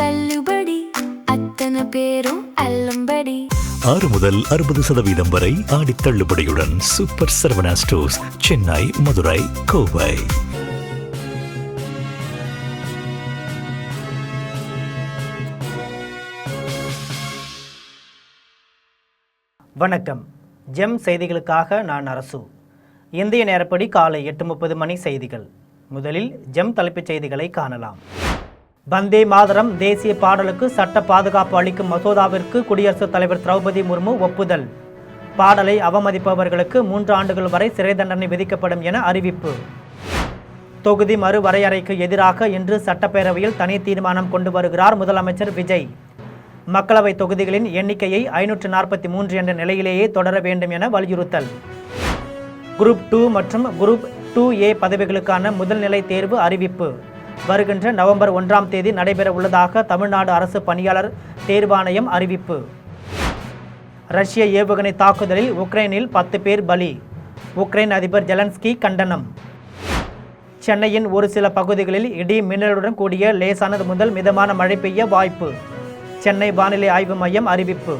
தள்ளுபடி அத்தனை பேரும் அல்லும்படி 6 முதல் 60% வரை ஆடி தள்ளுபடியுடன் சூப்பர் சரவணா ஸ்டோர்ஸ், சென்னை, மதுரை, கோவை. வணக்கம். ஜெம் செய்திகளுக்காக நான் அரசு. இந்திய நேரப்படி காலை 8:30 மணி செய்திகள். முதலில் ஜெம் தலைப்புச் செய்திகளை காணலாம். வந்தே மாதரம் தேசிய பாடலுக்கு சட்ட பாதுகாப்பு அளிக்கும் மசோதாவிற்கு குடியரசுத் தலைவர் திரௌபதி முர்மு ஒப்புதல். பாடலை அவமதிப்பவர்களுக்கு 3 ஆண்டுகள் வரை சிறை தண்டனை விதிக்கப்படும் என அறிவிப்பு. தொகுதி மறுவரையறைக்கு எதிராக இன்று சட்டப்பேரவையில் தனி தீர்மானம் கொண்டு வருகிறார் முதலமைச்சர் விஜய். மக்களவை தொகுதிகளின் எண்ணிக்கையை 543 என்ற நிலையிலேயே தொடர வேண்டும் என வலியுறுத்தல். குரூப் 2 மற்றும் குரூப் 2A பதவிகளுக்கான முதல்நிலை தேர்வு அறிவிப்பு வருகின்ற நவம்பர் 1ஆம் தேதி நடைபெற உள்ளதாக தமிழ்நாடு அரசு பணியாளர் தேர்வாணையம் அறிவிப்பு. ரஷ்ய ஏவுகணை தாக்குதலில் உக்ரைனில் 10 பேர் பலி. உக்ரைன் அதிபர் ஜெலன்ஸ்கி கண்டனம். சென்னையின் ஒரு சில பகுதிகளில் இடி மின்னலுடன் கூடிய லேசானது முதல் மிதமான மழை பெய்ய வாய்ப்பு. சென்னை வானிலை ஆய்வு மையம் அறிவிப்பு.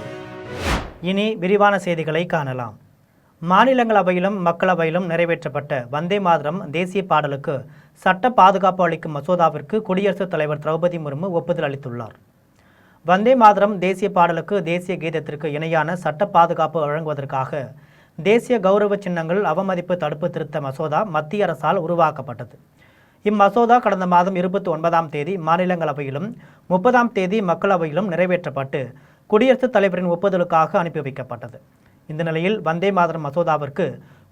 இனி விரிவான செய்திகளை காணலாம். மாநிலங்களவையிலும் மக்களவையிலும் நிறைவேற்றப்பட்ட வந்தே மாதரம் தேசிய பாடலுக்கு சட்ட பாதுகாப்பு அளிக்கும் மசோதாவிற்கு குடியரசுத் தலைவர் திரௌபதி முர்மு ஒப்புதல் அளித்துள்ளார். வந்தே மாதரம் தேசிய பாடலுக்கு தேசிய கீதத்திற்கு இணையான சட்ட பாதுகாப்பு வழங்குவதற்காக தேசிய கௌரவ சின்னங்கள் அவமதிப்பு தடுப்பு திருத்த மசோதா மத்திய அரசால் உருவாக்கப்பட்டது. இம்மசோதா கடந்த மாதம் 29ஆம் தேதி மாநிலங்களவையிலும் 30ஆம் தேதி மக்களவையிலும் நிறைவேற்றப்பட்டு குடியரசுத் தலைவரின் ஒப்புதலுக்காக அனுப்பி வைக்கப்பட்டது. இந்த நிலையில் வந்தே மாதரம் மசோதாவிற்கு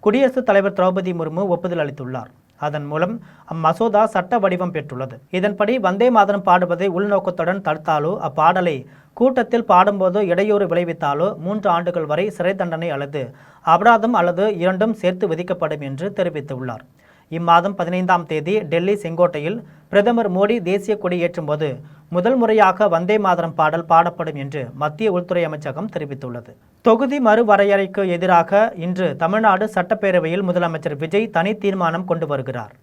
குடியரசுத் தலைவர் திரௌபதி முர்மு ஒப்புதல் அளித்துள்ளார். அதன் மூலம் அம்மசோதா சட்ட வடிவம் பெற்றுள்ளது. இதன்படி வந்தே மாதரம் பாடுவதை உள்நோக்கத்துடன் தடுத்தாலோ அப்பாடலை கூட்டத்தில் பாடும்போது இடையூறு விளைவித்தாலோ 3 ஆண்டுகள் வரை சிறை தண்டனை அல்லது அபராதம் அல்லது இரண்டும் சேர்த்து விதிக்கப்படும் என்று தெரிவித்துள்ளார். இம்மாதம் 15ஆம் தேதி டெல்லி செங்கோட்டையில் பிரதமர் மோடி தேசிய கொடி ஏற்றும்போது முதல் முறையாக வந்தே மாதரம் பாடல் பாடப்படும் என்று மத்திய உள்துறை அமைச்சகம் தெரிவித்துள்ளது. தொகுதி மறுவரையறைக்கு எதிராக இன்று தமிழ்நாடு சட்டப்பேரவையில் முதலமைச்சர் விஜய் தனி தீர்மானம் கொண்டு வருகிறார்.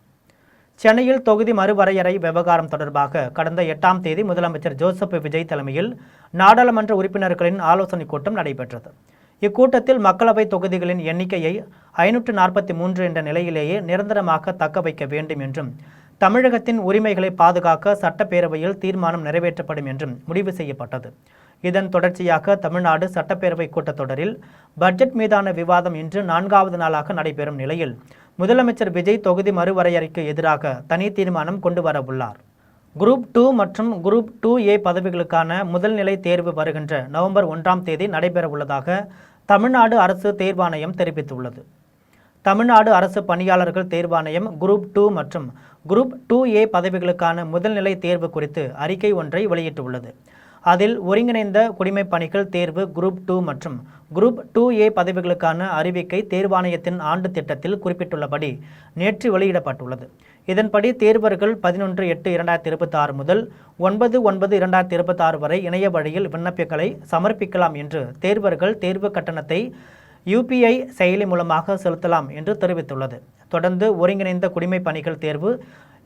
சென்னையில் தொகுதி மறுவரையறை விவகாரம் தொடர்பாக கடந்த 8ஆம் தேதி முதலமைச்சர் ஜோசப் விஜய் தலைமையில் நாடாளுமன்ற உறுப்பினர்களின் ஆலோசனைக் கூட்டம் நடைபெற்றது. இக்கூட்டத்தில் மக்களவை தொகுதிகளின் எண்ணிக்கையை 543 என்ற நிலையிலேயே நிரந்தரமாக தக்க வைக்க வேண்டும் என்றும் தமிழகத்தின் உரிமைகளை பாதுகாக்க சட்டப்பேரவையில் தீர்மானம் நிறைவேற்றப்படும் என்றும் முடிவு செய்யப்பட்டது. இதன் தொடர்ச்சியாக தமிழ்நாடு சட்டப்பேரவை கூட்டத்தொடரில் பட்ஜெட் மீதான விவாதம் இன்று 4வது நாளாக நடைபெறும் நிலையில் முதலமைச்சர் விஜய் தொகுதி மறுவரையறைக்கு எதிராக தனி தீர்மானம் கொண்டு வர உள்ளார். குரூப் 2 மற்றும் குரூப் 2A பதவிகளுக்கான முதல்நிலை தேர்வு வருகின்ற நவம்பர் 1ஆம் தேதி நடைபெற உள்ளதாக தமிழ்நாடு அரசு தேர்வாணையம் தெரிவித்துள்ளது. தமிழ்நாடு அரசு பணியாளர்கள் தேர்வாணையம் குரூப் 2 மற்றும் குரூப் 2A பதவிகளுக்கான முதல்நிலை தேர்வு குறித்து அறிக்கை ஒன்றை வெளியிட்டுள்ளது. அதில் ஒருங்கிணைந்த குடிமைப் பணிகள் தேர்வு குரூப் 2 மற்றும் குரூப் 2A பதவிகளுக்கான அறிவிக்கை தேர்வாணையத்தின் ஆண்டு திட்டத்தில் குறிப்பிட்டுள்ளபடி நேற்று வெளியிடப்பட்டுள்ளது. இதன்படி தேர்வர்கள் 11/8/2026 முதல் 9/9/2026 வரை இணைய வழியில் விண்ணப்பங்களை சமர்ப்பிக்கலாம் என்று தேர்வர்கள் தேர்வு கட்டணத்தை UPI செயலி மூலமாக செலுத்தலாம் என்று தெரிவித்துள்ளது. தொடர்ந்து ஒருங்கிணைந்த குடிமைப் பணிகள் தேர்வு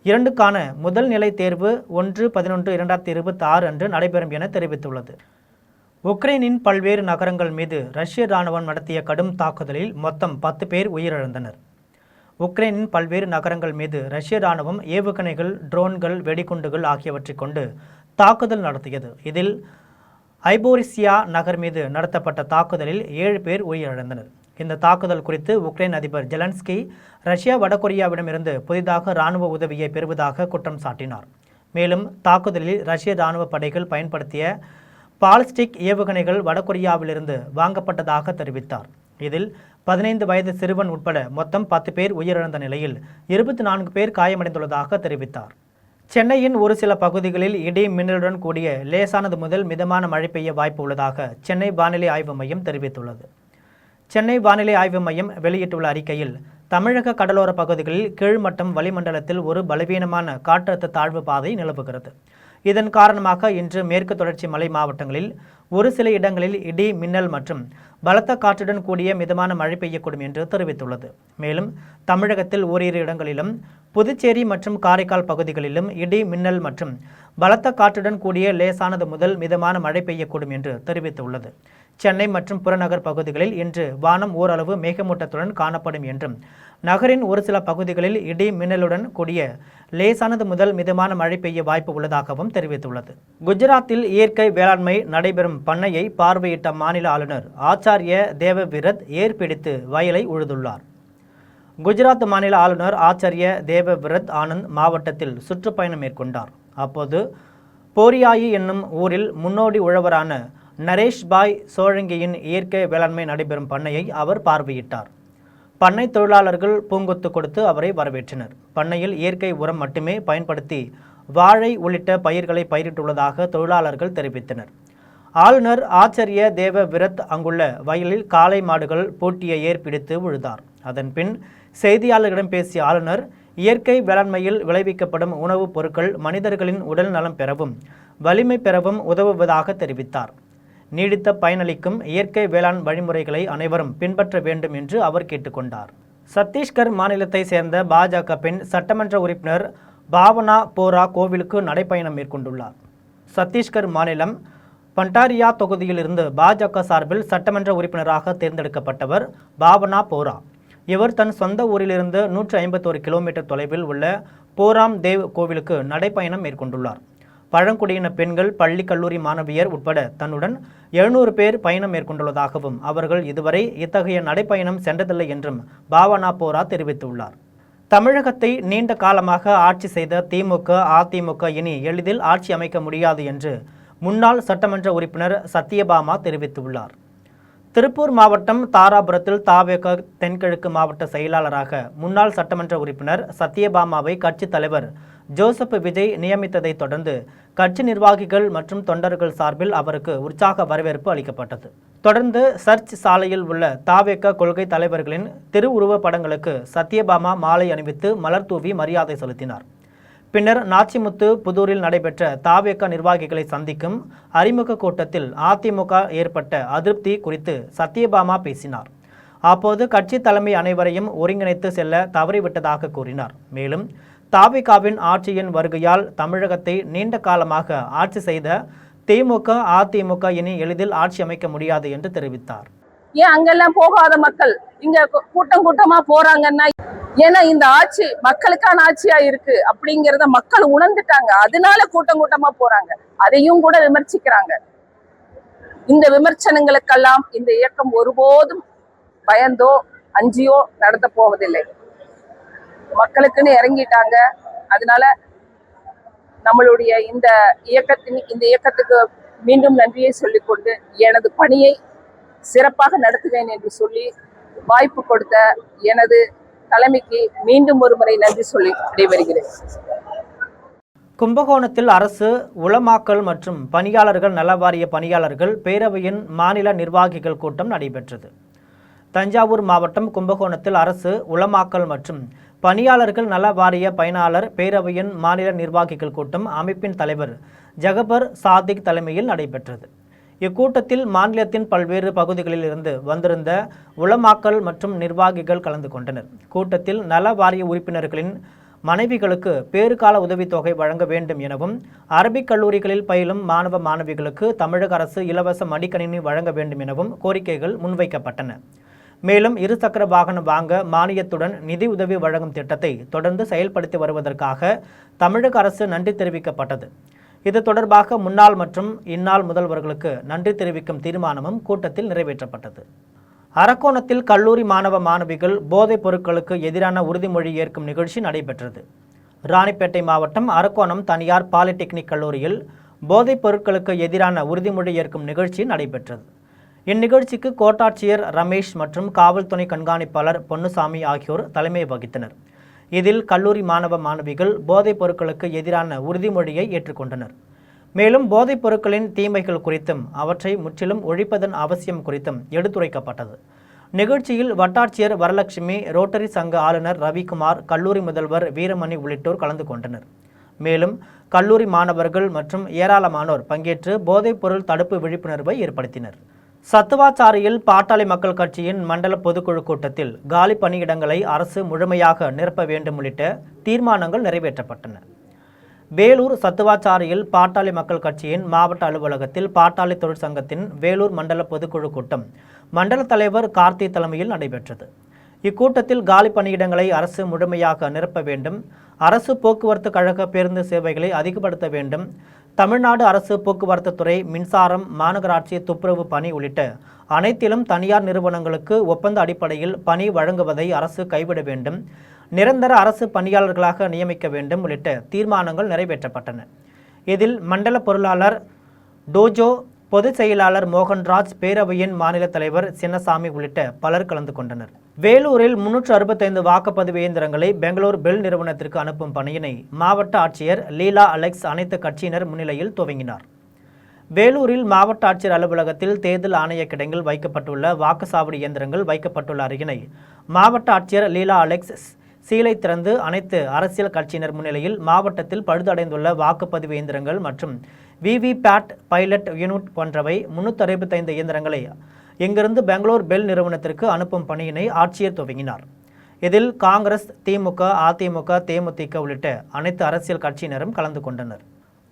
2க்கான முதல் நிலை தேர்வு 1/11/2026 அன்று நடைபெறும் என தெரிவித்துள்ளது. உக்ரைனின் பல்வேறு நகரங்கள் மீது ரஷ்ய இராணுவம் நடத்திய கடும் தாக்குதலில் மொத்தம் 10 பேர் உயிரிழந்தனர். உக்ரைனின் பல்வேறு நகரங்கள் மீது ரஷ்ய இராணுவம் ஏவுகணைகள், ட்ரோன்கள், வெடிகுண்டுகள் ஆகியவற்றை கொண்டு தாக்குதல் நடத்தியது. இதில் ஐபோரிசியா நகர் மீது நடத்தப்பட்ட தாக்குதலில் 7 பேர் உயிரிழந்தனர். இந்த தாக்குதல் குறித்து உக்ரைன் அதிபர் ஜெலன்ஸ்கி ரஷ்யா வடகொரியாவிடமிருந்து புதிதாக இராணுவ உதவியை பெறுவதாக குற்றம் சாட்டினார். மேலும் தாக்குதலில் ரஷ்ய இராணுவ படைகள் பயன்படுத்திய பாலிஸ்டிக் ஏவுகணைகள் வடகொரியாவிலிருந்து வாங்கப்பட்டதாக தெரிவித்தார். இதில் 15 வயது சிறுவன் உட்பட மொத்தம் 10 பேர் உயிரிழந்த நிலையில் 24 பேர் காயமடைந்துள்ளதாக தெரிவித்தார். சென்னையின் ஒரு சில பகுதிகளில் இடி மின்னலுடன் கூடிய லேசானது முதல் மிதமான மழை பெய்ய வாய்ப்பு உள்ளதாக சென்னை வானிலை ஆய்வு மையம் தெரிவித்துள்ளது. சென்னை வானிலை ஆய்வு மையம் வெளியிட்டுள்ள அறிக்கையில் தமிழக கடலோர பகுதிகளில் கீழ்மட்டம் வளிமண்டலத்தில் ஒரு பலவீனமான காற்றழுத்த தாழ்வு பாதை நிலவுகிறது. இதன் காரணமாக இன்று மேற்கு தொடர்ச்சி மலை மாவட்டங்களில் ஒரு சில இடங்களில் இடி மின்னல் மற்றும் பலத்த காற்றுடன் கூடிய மிதமான மழை பெய்யக்கூடும் என்று தெரிவித்துள்ளது. மேலும் தமிழகத்தில் ஓரிரு இடங்களிலும் புதுச்சேரி மற்றும் காரைக்கால் பகுதிகளிலும் இடி மின்னல் மற்றும் பலத்த காற்றுடன் கூடிய லேசானது முதல் மிதமான மழை பெய்யக்கூடும் என்று தெரிவித்துள்ளது. சென்னை மற்றும் புறநகர் பகுதிகளில் இன்று வானம் ஓரளவு மேகமூட்டத்துடன் காணப்படும் என்றும் நகரின் ஒரு சில பகுதிகளில் இடி மின்னலுடன் கூடிய லேசானது முதல் மிதமான மழை பெய்ய வாய்ப்பு உள்ளதாகவும் தெரிவித்துள்ளது. குஜராத்தில் இயற்கை வேளாண்மை நடைபெறும் பண்ணையை பார்வையிட்ட மாநில ஆளுநர் ஆச்சாரிய தேவவிரத் ஏர் பிடித்து வயலை உழுதுள்ளார். குஜராத் மாநில ஆளுநர் ஆச்சாரிய தேவவிரத் ஆனந்த் மாவட்டத்தில் சுற்றுப்பயணம் மேற்கொண்டார். அப்போது போரியாயி என்னும் ஊரில் முன்னோடி உழவரான நரேஷ்பாய் சோழங்கியின் இயற்கை வேளாண்மை நடைபெறும் பண்ணையை அவர் பார்வையிட்டார். பண்ணை தொழிலாளர்கள் பூங்கொத்து கொடுத்து அவரை வரவேற்றனர். பண்ணையில் இயற்கை உரம் மட்டுமே பயன்படுத்தி வாழை உள்ளிட்ட பயிர்களை பயிரிட்டுள்ளதாக தொழிலாளர்கள் தெரிவித்தனர். ஆளுநர் ஆச்சாரிய தேவவிரத் அங்குள்ள வயலில் காளை மாடுகள் பூட்டிய ஏர் பிடித்து உழுதார். அதன்பின் செய்தியாளர்களிடம் பேசிய ஆளுநர் இயற்கை வேளாண்மையில் விளைவிக்கப்படும் உணவுப் பொருட்கள் மனிதர்களின் உடல் நலம் பெறவும் வலிமை பெறவும் உதவுவதாக தெரிவித்தார். நீடித்த பயனளிக்கும் இயற்கை வேளாண் வழிமுறைகளை அனைவரும் பின்பற்ற வேண்டும் என்று அவர் கேட்டுக்கொண்டார். சத்தீஸ்கர் மாநிலத்தை சேர்ந்த பாஜக பெண் சட்டமன்ற உறுப்பினர் பாவனா போரா கோவிலுக்கு நடைப்பயணம் மேற்கொண்டுள்ளார். சத்தீஸ்கர் மாநிலம் பண்டாரியா தொகுதியிலிருந்து பாஜக சார்பில் சட்டமன்ற உறுப்பினராக தேர்ந்தெடுக்கப்பட்டவர் பாவனா போரா. இவர் தன் சொந்த ஊரிலிருந்து 151 கிலோமீட்டர் தொலைவில் உள்ள போராம் தேவ் கோவிலுக்கு நடைப்பயணம் மேற்கொண்டுள்ளார். பழங்குடியின பெண்கள், பள்ளி கல்லூரி மாணவியர் உட்பட தன்னுடன் 700 பேர் பயணம் மேற்கொண்டுள்ளதாகவும் அவர்கள் இதுவரை இத்தகைய நடைப்பயணம் சென்றதில்லை என்றும் பாவனா போரா தெரிவித்துள்ளார். தமிழகத்தை நீண்ட காலமாக ஆட்சி செய்த திமுக, அதிமுக இனி எளிதில் ஆட்சி அமைக்க முடியாது என்று முன்னாள் சட்டமன்ற உறுப்பினர் சத்யபாமா தெரிவித்துள்ளார். திருப்பூர் மாவட்டம் தாராபுரத்தில் தாவேக தென்கிழக்கு மாவட்ட செயலாளராக முன்னாள் சட்டமன்ற உறுப்பினர் சத்யபாமாவை கட்சித் தலைவர் ஜோசப் விஜய் நியமித்ததை தொடர்ந்து கட்சி நிர்வாகிகள் மற்றும் தொண்டர்கள் சார்பில் அவருக்கு உற்சாக வரவேற்பு அளிக்கப்பட்டது. தொடர்ந்து சர்ச் சாலையில் உள்ள தாவேக கொள்கை தலைவர்களின் திருவுருவ படங்களுக்கு சத்யபாமா மாலை அணிவித்து மலர் தூவி மரியாதை செலுத்தினார். பின்னர் நாச்சிமுத்து புதூரில் நடைபெற்ற தாவேக நிர்வாகிகளை சந்திக்கும் அறிமுக கூட்டத்தில் அதிமுக ஏற்பட்ட அதிருப்தி குறித்து சத்யபாமா பேசினார். அப்போது கட்சி தலைமை அனைவரையும் ஒருங்கிணைத்து செல்ல தவறிவிட்டதாக கூறினார். மேலும் தாவேகாவின் ஆட்சியின் வருகையால் தமிழகத்தை நீண்ட காலமாக ஆட்சி செய்த திமுக, அதிமுக இனி எளிதில் ஆட்சி அமைக்க முடியாது என்று தெரிவித்தார். ஏன் அங்கெல்லாம் போகாத மக்கள் இங்க கூட்டம் கூட்டமா போறாங்கன்னா, ஏன்னா இந்த ஆட்சி மக்களுக்கான ஆட்சியா இருக்கு அப்படிங்கிறத மக்கள் உணர்ந்துட்டாங்க. அதனால கூட்டம் கூட்டமா போறாங்க. அதையும் கூட விமர்சிக்கிறாங்க. இந்த விமர்சனங்களுக்கெல்லாம் இந்த இயக்கம் ஒருபோதும் பயந்தோ அஞ்சியோ நடத்த போவதில்லை. மக்களுக்குன்னு இறங்கிட்டாங்க. அதனால நம்மளுடைய இந்த இயக்கத்துக்கு மீண்டும் நன்றியை சொல்லிக்கொண்டு எனது பணியை சிறப்பாக நடத்துவேன் என்று சொல்லி வாய்ப்பு கொடுத்த எனது தலைமைக்கு மீண்டும் ஒருமுறை நன்றி சொல்லி விடைபெறுகிறேன். கும்பகோணத்தில் அரசு உலமாக்கல் மற்றும் பணியாளர்கள் நல வாரிய பணியாளர்கள் பேரவையின் மாநில நிர்வாகிகள் கூட்டம் நடைபெற்றது. தஞ்சாவூர் மாவட்டம் கும்பகோணத்தில் அரசு உலமாக்கல் மற்றும் பணியாளர்கள் நல வாரிய பயனாளர் பேரவையின் மாநில நிர்வாகிகள் கூட்டம் அமைப்பின் தலைவர் ஜகபர் சாதிக் தலைமையில் நடைபெற்றது. இக்கூட்டத்தில் மாநிலத்தின் பல்வேறு பகுதிகளில் இருந்து வந்திருந்த உலமாக்கல் மற்றும் நிர்வாகிகள் கலந்து கொண்டனர். கூட்டத்தில் நல வாரிய உறுப்பினர்களின் மனைவிகளுக்கு பேறுகால உதவித்தொகை வழங்க வேண்டும் எனவும், அரபிக் கல்லூரிகளில் பயிலும் மாணவ மாணவிகளுக்கு தமிழக அரசு இலவச மடிக்கணினி வழங்க வேண்டும் எனவும் கோரிக்கைகள் முன்வைக்கப்பட்டன. மேலும் இருசக்கர வாகனம் வாங்க மானியத்துடன் நிதி உதவி வழங்கும் திட்டத்தை தொடர்ந்து செயல்படுத்தி வருவதற்காக தமிழக அரசு நன்றி தெரிவிக்கப்பட்டது. இது தொடர்பாக முன்னாள் மற்றும் இந்நாள் முதல்வர்களுக்கு நன்றி தெரிவிக்கும் தீர்மானமும் கூட்டத்தில் நிறைவேற்றப்பட்டது. அரக்கோணத்தில் கல்லூரி மாணவ மாணவிகள் போதைப் பொருட்களுக்கு எதிரான உறுதிமொழி ஏற்கும் நிகழ்ச்சி நடைபெற்றது. ராணிப்பேட்டை மாவட்டம் அரக்கோணம் தனியார் பாலிடெக்னிக் கல்லூரியில் போதைப் பொருட்களுக்கு எதிரான உறுதிமொழி ஏற்கும் நிகழ்ச்சி நடைபெற்றது. இந்நிகழ்ச்சிக்கு கோட்டாட்சியர் ரமேஷ் மற்றும் காவல் துணை கண்காணிப்பாளர் பொன்னுசாமி ஆகியோர் தலைமை வகித்தனர். இதில் கல்லூரி மாணவ மாணவிகள் போதைப் பொருட்களுக்கு எதிரான உறுதிமொழியை ஏற்றுக்கொண்டனர். மேலும் போதைப் பொருட்களின் தீமைகள் குறித்தும் அவற்றை முற்றிலும் ஒழிப்பதன் அவசியம் குறித்தும் எடுத்துரைக்கப்பட்டது. நிகழ்ச்சியில் வட்டாட்சியர் வரலட்சுமி, ரோட்டரி சங்க ஆளுநர் ரவிக்குமார், கல்லூரி முதல்வர் வீரமணி உள்ளிட்டோர் கலந்து கொண்டனர். மேலும் கல்லூரி மாணவர்கள் மற்றும் ஏராளமானோர் பங்கேற்று போதைப் பொருள் தடுப்பு விழிப்புணர்வை ஏற்படுத்தினர். சத்துவாச்சாரியில் பாட்டாளி மக்கள் கட்சியின் மண்டல பொதுக்குழு கூட்டத்தில் காலி பணியிடங்களை அரசு முழுமையாக நிரப்ப வேண்டும் உள்ளிட்ட தீர்மானங்கள் நிறைவேற்றப்பட்டன. வேலூர் சத்துவாச்சாரியில் பாட்டாளி மக்கள் கட்சியின் மாவட்ட அலுவலகத்தில் பாட்டாளி தொழிற்சங்கத்தின் வேலூர் மண்டல பொதுக்குழு கூட்டம் மண்டல தலைவர் கார்த்தி தலைமையில் நடைபெற்றது. இக்கூட்டத்தில் காலி பணியிடங்களை அரசு முழுமையாக நிரப்ப வேண்டும், அரசு போக்குவரத்து கழக பேருந்து சேவைகளை அதிகப்படுத்த வேண்டும், தமிழ்நாடு அரசு போக்குவரத்து துறை, மின்சாரம், மாநகராட்சி, துப்புரவு பணி உள்ளிட்ட அனைத்திலும் தனியார் நிறுவனங்களுக்கு ஒப்பந்த அடிப்படையில் பணி வழங்குவதை அரசு கைவிட வேண்டும், நிரந்தர அரசு பணியாளர்களாக நியமிக்க வேண்டும் உள்ளிட்ட தீர்மானங்கள் நிறைவேற்றப்பட்டன. இதில் மண்டல பொருளாளர் டோஜோ, பொதுச் செயலாளர் மோகன்ராஜ், பேரவையின் மாநில தலைவர் சின்னசாமி உள்ளிட்ட பலர் கலந்து கொண்டனர். வேலூரில் 365 வாக்குப்பதிவு இயந்திரங்களை பெங்களூர் பெல் நிறுவனத்திற்கு அனுப்பும் பணியினை மாவட்ட ஆட்சியர் லீலா அலெக்ஸ் அனைத்து கட்சியினர் முன்னிலையில் துவங்கினார். வேலூரில் மாவட்ட ஆட்சியர் அலுவலகத்தில் தேர்தல் ஆணைய கிடங்கில் வைக்கப்பட்டுள்ள வாக்குச்சாவடி இயந்திரங்கள் வைக்கப்பட்டுள்ள அருகினை மாவட்ட ஆட்சியர் லீலா அலெக்ஸ் சீலை திறந்து அனைத்து அரசியல் கட்சியினர் முன்னிலையில் மாவட்டத்தில் பழுதடைந்துள்ள வாக்குப்பதிவு இயந்திரங்கள் மற்றும் விவிபேட் பைலட் யூனிட் போன்றவை 365 இயந்திரங்களை இங்கிருந்து பெங்களூர் பெல் நிறுவனத்திற்கு அனுப்பும் பணியினை ஆட்சியர் துவங்கினார். இதில் காங்கிரஸ், திமுக, அதிமுக, தேமுதிக உள்ளிட்ட அனைத்து அரசியல் கட்சியினரும் கலந்து கொண்டனர்.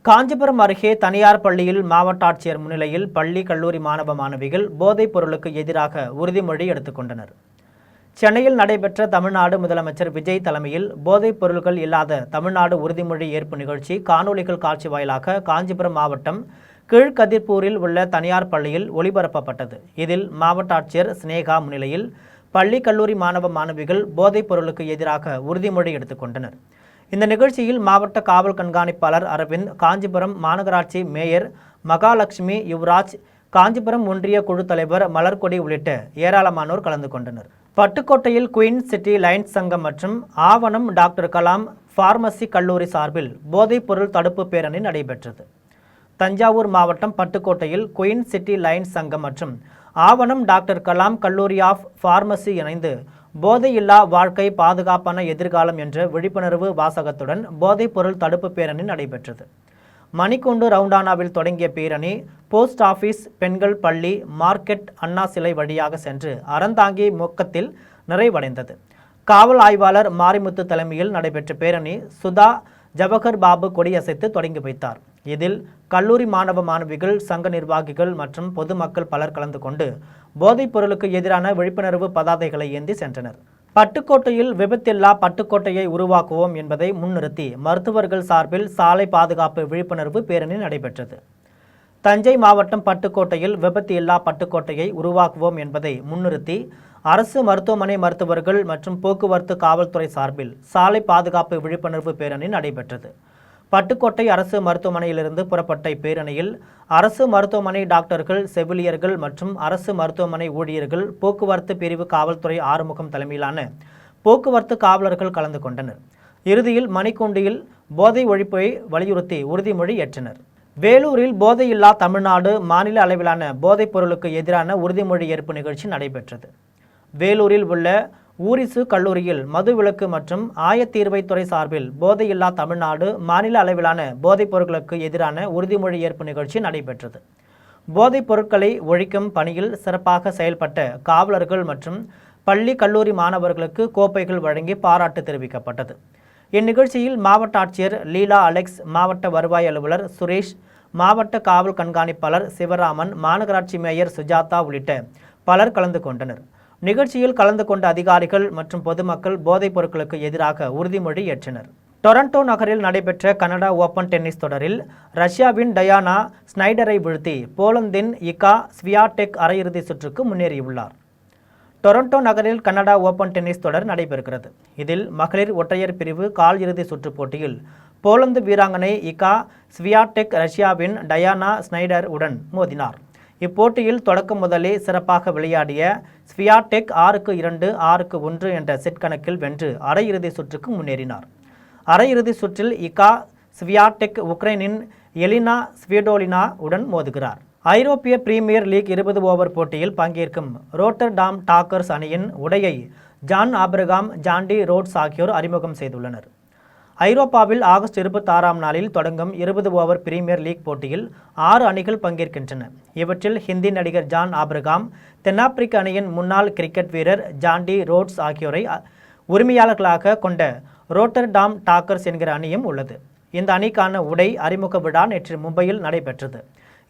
காஞ்சிபுரம் அருகே தனியார் பள்ளியில் மாவட்ட ஆட்சியர் முன்னிலையில் பள்ளி, கல்லூரி மாணவ மாணவிகள் போதைப் பொருளுக்கு எதிராக உறுதிமொழி எடுத்துக்கொண்டனர். சென்னையில் நடைபெற்ற தமிழ்நாடு முதலமைச்சர் விஜய் தலைமையில் போதைப் பொருட்கள் இல்லாத தமிழ்நாடு உறுதிமொழி ஏற்பு நிகழ்ச்சி காணொலிகள் காட்சி வாயிலாக காஞ்சிபுரம் மாவட்டம் கீழ்கதிர்பூரில் உள்ள தனியார் பள்ளியில் ஒளிபரப்பப்பட்டது. இதில் மாவட்ட ஆட்சியர் ஸ்னேகா முன்னிலையில் பள்ளி, கல்லூரி மாணவ மாணவிகள் போதைப் பொருளுக்கு எதிராக உறுதிமொழி எடுத்துக்கொண்டனர். இந்த நிகழ்ச்சியில் மாவட்ட காவல் கண்காணிப்பாளர் அரவிந்த், காஞ்சிபுரம் மாநகராட்சி மேயர் மகாலட்சுமி, யுவராஜ், காஞ்சிபுரம் ஒன்றிய குழு தலைவர் மலர்கொடி உள்ளிட்ட ஏராளமானோர் கலந்து கொண்டனர். பட்டுக்கோட்டையில் குயின் சிட்டி லைன்ஸ் சங்கம் மற்றும் ஆவணம் டாக்டர் கலாம் பார்மசி கல்லூரி சார்பில் போதைப் பொருள் தடுப்பு பேரணி நடைபெற்றது. தஞ்சாவூர் மாவட்டம் பட்டுக்கோட்டையில் குயின் சிட்டி லைன்ஸ் சங்கம் மற்றும் ஆவணம் டாக்டர் கலாம் கல்லூரி ஆஃப் பார்மசி இணைந்து போதையில்லா வாழ்க்கை, பாதுகாப்பான எதிர்காலம் என்ற விழிப்புணர்வு வாசகத்துடன் போதைப் பொருள் தடுப்பு பேரணி நடைபெற்றது. மணிக்கூண்டு ரவுண்டானாவில் தொடங்கிய பேரணி போஸ்ட் ஆபீஸ், பெண்கள் பள்ளி, மார்க்கெட், அண்ணா சிலை வழியாக சென்று அறந்தாங்கி மொக்கத்தில் நிறைவடைந்தது. காவல் ஆய்வாளர் மாரிமுத்து தலைமையில் நடைபெற்ற பேரணி சுதா ஜவஹர் பாபு கொடியசைத்து தொடங்கி வைத்தார். இதில் கல்லூரி மாணவ மாணவிகள், சங்க நிர்வாகிகள் மற்றும் பொதுமக்கள் பலர் கலந்து கொண்டு போதைப் பொருளுக்கு எதிரான விழிப்புணர்வு பதாதைகளை ஏந்தி சென்றனர். பட்டுக்கோட்டையில் விபத்தில்லா பட்டுக்கோட்டையை உருவாக்குவோம் என்பதை முன்னிறுத்தி மருத்துவர்கள் சார்பில் சாலை பாதுகாப்பு விழிப்புணர்வு பேரணி நடைபெற்றது. தஞ்சை மாவட்டம் பட்டுக்கோட்டையில் விபத்து இல்லா பட்டுக்கோட்டையை உருவாக்குவோம் என்பதை முன்னிறுத்தி அரசு மருத்துவமனை மருத்துவர்கள் மற்றும் போக்குவரத்து காவல்துறை சார்பில் சாலை பாதுகாப்பு விழிப்புணர்வு பேரணி நடைபெற்றது. பட்டுக்கோட்டை அரசு மருத்துவமனையிலிருந்து புறப்பட்ட இப்பேரணியில் அரசு மருத்துவமனை டாக்டர்கள், செவிலியர்கள் மற்றும் அரசு மருத்துவமனை ஊழியர்கள், போக்குவரத்து பிரிவு காவல்துறை ஆறுமுகம் தலைமையிலான போக்குவரத்து காவலர்கள் கலந்து கொண்டனர். இறுதியில் மணிக்கூண்டியில் போதை ஒழிப்பை வலியுறுத்தி உறுதிமொழி ஏற்றனர். வேலூரில் போதையில்லா தமிழ்நாடு மாநில அளவிலான போதைப் பொருளுக்கு எதிரான உறுதிமொழி ஏற்பு நிகழ்ச்சி நடைபெற்றது. வேலூரில் உள்ள ஊரிசு கல்லூரியில் மதுவிலக்கு மற்றும் ஆயத்தீர்வைத்துறை சார்பில் போதையில்லா தமிழ்நாடு மாநில அளவிலான போதைப் பொருட்களுக்கு எதிரான உறுதிமொழி ஏற்பு நிகழ்ச்சி நடைபெற்றது. போதைப் பொருட்களை ஒழிக்கும் பணியில் சிறப்பாக செயல்பட்ட காவலர்கள் மற்றும் பள்ளி, கல்லூரி மாணவர்களுக்கு கோப்பைகள் வழங்கி பாராட்டு தெரிவிக்கப்பட்டது. இந்நிகழ்ச்சியில் மாவட்ட ஆட்சியர் லீலா அலெக்ஸ், மாவட்ட வருவாய் அலுவலர் சுரேஷ், மாவட்ட காவல் கண்காணிப்பாளர் சிவராமன், மாநகராட்சி மேயர் சுஜாதா உள்ளிட்ட பலர் கலந்து கொண்டனர். நிகழ்ச்சியில் கலந்து கொண்ட அதிகாரிகள் மற்றும் பொதுமக்கள் போதைப் பொருட்களுக்கு எதிராக உறுதிமொழி ஏற்றனர். டொரண்டோ நகரில் நடைபெற்ற கனடா ஓபன் டென்னிஸ் தொடரில் ரஷ்யாவின் டயானா ஸ்னைடரை வீழ்த்தி போலந்தின் இகா ஸ்வியாடெக் அரையிறுதி சுற்றுக்கு முன்னேறியுள்ளார். டொரண்டோ நகரில் கனடா ஓபன் டென்னிஸ் தொடர் நடைபெறுகிறது. இதில் மகளிர் ஒற்றையர் பிரிவு கால் இறுதி சுற்றுப் போட்டியில் போலந்து வீராங்கனை இகா ஸ்வியாடெக் ரஷ்யாவின் டயானா ஸ்னைடர் உடன் மோதினார். இப்போட்டியில் தொடக்கம் முதலே சிறப்பாக விளையாடிய ஸ்வியாடெக் 6-2, 6-1 என்ற செட் கணக்கில் வென்று அரையிறுதி சுற்றுக்கு முன்னேறினார். அரையிறுதி சுற்றில் இகா ஸ்வியாடெக் உக்ரைனின் எலினா ஸ்வீடோலினா உடன் மோதுகிறார். ஐரோப்பிய பிரீமியர் லீக் 20 ஓவர் போட்டியில் பங்கேற்கும் ரோட்டர்டாம் டாக்கர்ஸ் அணியின் உடையை ஜான் ஆப்ரகாம், ஜாண்டி ரோட்ஸ் ஆகியோர் அறிமுகம் செய்துள்ளனர். ஐரோப்பாவில் ஆகஸ்ட் 26ஆம் நாளில் தொடங்கும் 20 ஓவர் பிரீமியர் லீக் போட்டியில் 6 அணிகள் பங்கேற்கின்றன. இவற்றில் ஹிந்தி நடிகர் ஜான் ஆப்ரகாம், தென்னாப்பிரிக்க அணியின் முன்னாள் கிரிக்கெட் வீரர் ஜாண்டி ரோட்ஸ் ஆகியோரை உரிமையாளர்களாக கொண்ட ரோட்டர்டாம் டாக்கர்ஸ் என்கிற அணியும் உள்ளது. இந்த அணிக்கான உடை அறிமுக விழா நேற்று மும்பையில் நடைபெற்றது.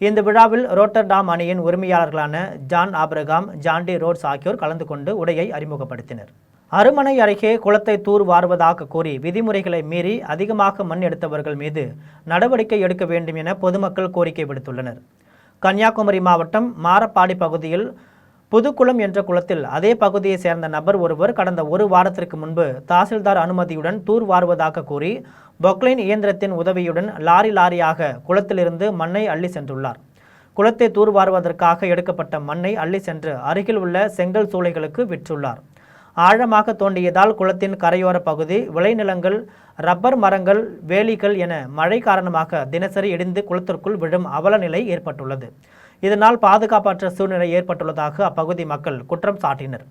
இந்த விழாவில் ரோட்டர்டாம் அணியின் உரிமையாளர்களான ஜான் ஆப்ரகாம், ஜான்டி ரோட்ஸ் ஆகியோர் கலந்து கொண்டு உடையை அறிமுகப்படுத்தினர். அருமனை அருகே குளத்தை தூர் வாருவதாக கூறி விதிமுறைகளை மீறி அதிகமாக மண் எடுத்தவர்கள் மீது நடவடிக்கை எடுக்க வேண்டும் என பொதுமக்கள் கோரிக்கை விடுத்துள்ளனர். கன்னியாகுமரி மாவட்டம் மாரப்பாடி பகுதியில் புதுக்குளம் என்ற குளத்தில் அதே பகுதியை சேர்ந்த நபர் ஒருவர் கடந்த ஒரு வாரத்திற்கு முன்பு தாசில்தார் அனுமதியுடன் தூர் வாருவதாக கூறி பொக்லைன் இயந்திரத்தின் உதவியுடன் லாரியாக குளத்திலிருந்து மண்ணை அள்ளி சென்றுள்ளார். குளத்தை தூர் வாருவதற்காக எடுக்கப்பட்ட மண்ணை அள்ளி சென்று அருகில் உள்ள செங்கல் சூளைகளுக்கு விற்றுள்ளார். ஆழமாக தோண்டியதால் குளத்தின் கரையோர பகுதி, விளைநிலங்கள், ரப்பர் மரங்கள், வேலிகள் என மழை காரணமாக தினசரி இடிந்து குளத்திற்குள் விழும் அவல நிலை ஏற்பட்டுள்ளது. இதனால் பாதுகாப்பற்ற சூழ்நிலை ஏற்பட்டுள்ளதாக அப்பகுதி மக்கள் குற்றம் சாட்டினர்.